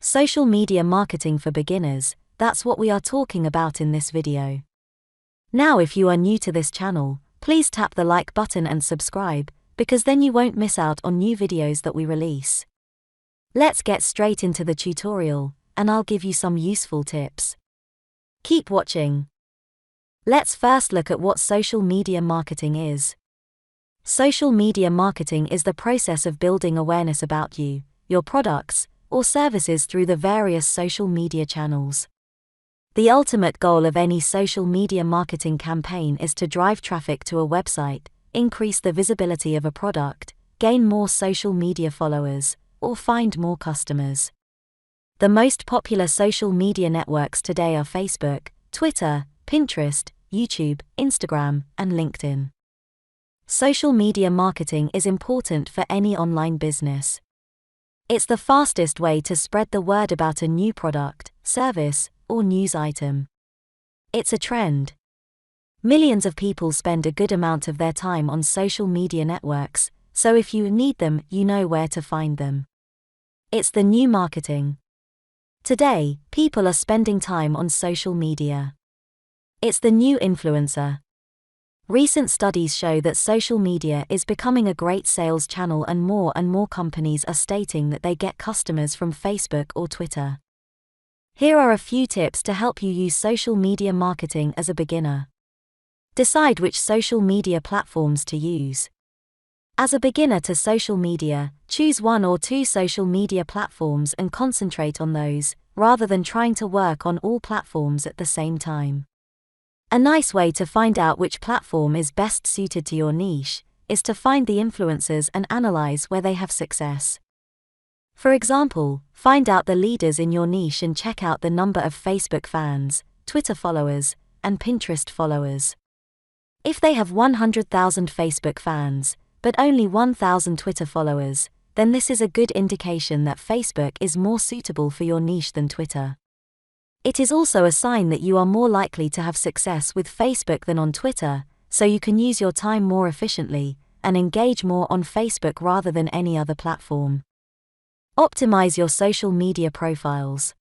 Social media marketing for beginners, that's what we are talking about in this video. Now if you are new to this channel, please tap the like button and subscribe, because then you won't miss out on new videos that we release. Let's get straight into the tutorial, and I'll give you some useful tips. Keep watching. Let's first look at what social media marketing is. Social media marketing is the process of building awareness about you, your products, or services through the various social media channels. The ultimate goal of any social media marketing campaign is to drive traffic to a website, increase the visibility of a product, gain more social media followers, or find more customers. The most popular social media networks today are Facebook, Twitter, Pinterest, YouTube, Instagram, and LinkedIn. Social media marketing is important for any online business. It's the fastest way to spread the word about a new product, service, or news item. It's a trend. Millions of people spend a good amount of their time on social media networks, so if you need them, you know where to find them. It's the new marketing. Today, people are spending time on social media. It's the new influencer. Recent studies show that social media is becoming a great sales channel, and more companies are stating that they get customers from Facebook or Twitter. Here are a few tips to help you use social media marketing as a beginner. Decide which social media platforms to use. As a beginner to social media, choose one or two social media platforms and concentrate on those, rather than trying to work on all platforms at the same time. A nice way to find out which platform is best suited to your niche is to find the influencers and analyze where they have success. For example, find out the leaders in your niche and check out the number of Facebook fans, Twitter followers, and Pinterest followers. If they have 100,000 Facebook fans, but only 1,000 Twitter followers, then this is a good indication that Facebook is more suitable for your niche than Twitter. It is also a sign that you are more likely to have success with Facebook than on Twitter, so you can use your time more efficiently and engage more on Facebook rather than any other platform. Optimize your social media profiles.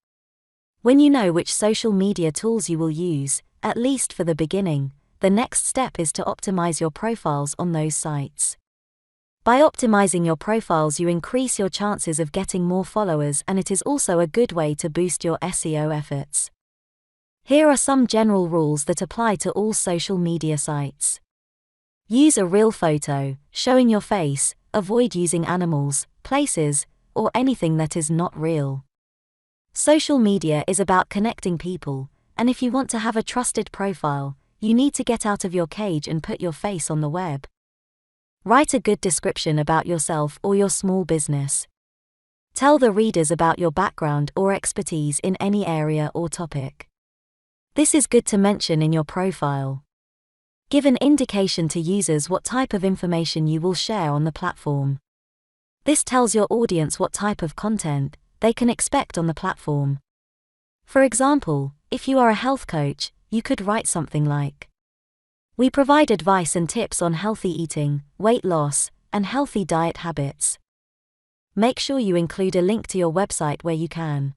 When you know which social media tools you will use, at least for the beginning, the next step is to optimize your profiles on those sites. By optimizing your profiles, you increase your chances of getting more followers, and it is also a good way to boost your SEO efforts. Here are some general rules that apply to all social media sites. Use a real photo, showing your face, avoid using animals, places, or anything that is not real. Social media is about connecting people, and if you want to have a trusted profile, you need to get out of your cage and put your face on the web. Write a good description about yourself or your small business. Tell the readers about your background or expertise in any area or topic. This is good to mention in your profile. Give an indication to users what type of information you will share on the platform. This tells your audience what type of content they can expect on the platform. For example, if you are a health coach, you could write something like, "We provide advice and tips on healthy eating, weight loss, and healthy diet habits." Make sure you include a link to your website where you can.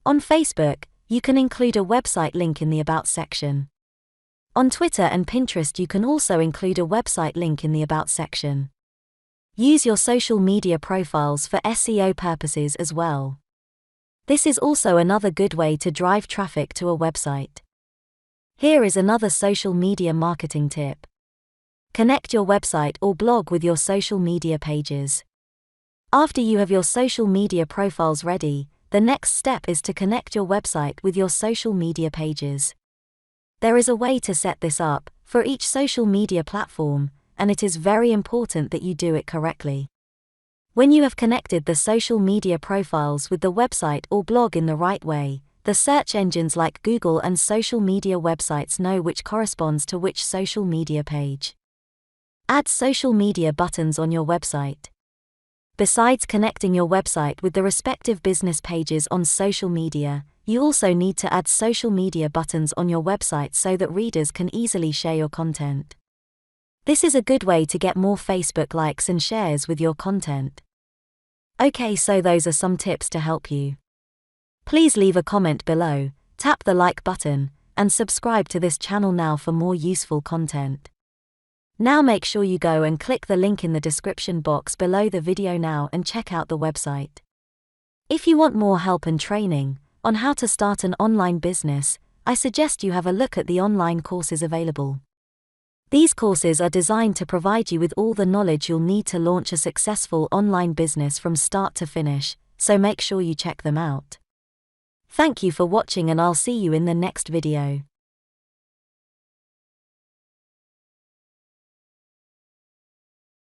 On Facebook, you can include a website link in the About section. On Twitter and Pinterest, you can also include a website link in the About section. Use your social media profiles for SEO purposes as well. This is also another good way to drive traffic to a website. Here is another social media marketing tip. Connect your website or blog with your social media pages. After you have your social media profiles ready, the next step is to connect your website with your social media pages. There is a way to set this up for each social media platform, and it is very important that you do it correctly. When you have connected the social media profiles with the website or blog in the right way, the search engines like Google and social media websites know which corresponds to which social media page. Add social media buttons on your website. Besides connecting your website with the respective business pages on social media, you also need to add social media buttons on your website so that readers can easily share your content. This is a good way to get more Facebook likes and shares with your content. Okay, so those are some tips to help you. Please leave a comment below, tap the like button, and subscribe to this channel now for more useful content. Now make sure you go and click the link in the description box below the video now and check out the website. If you want more help and training on how to start an online business, I suggest you have a look at the online courses available. These courses are designed to provide you with all the knowledge you'll need to launch a successful online business from start to finish, so make sure you check them out. Thank you for watching and I'll see you in the next video.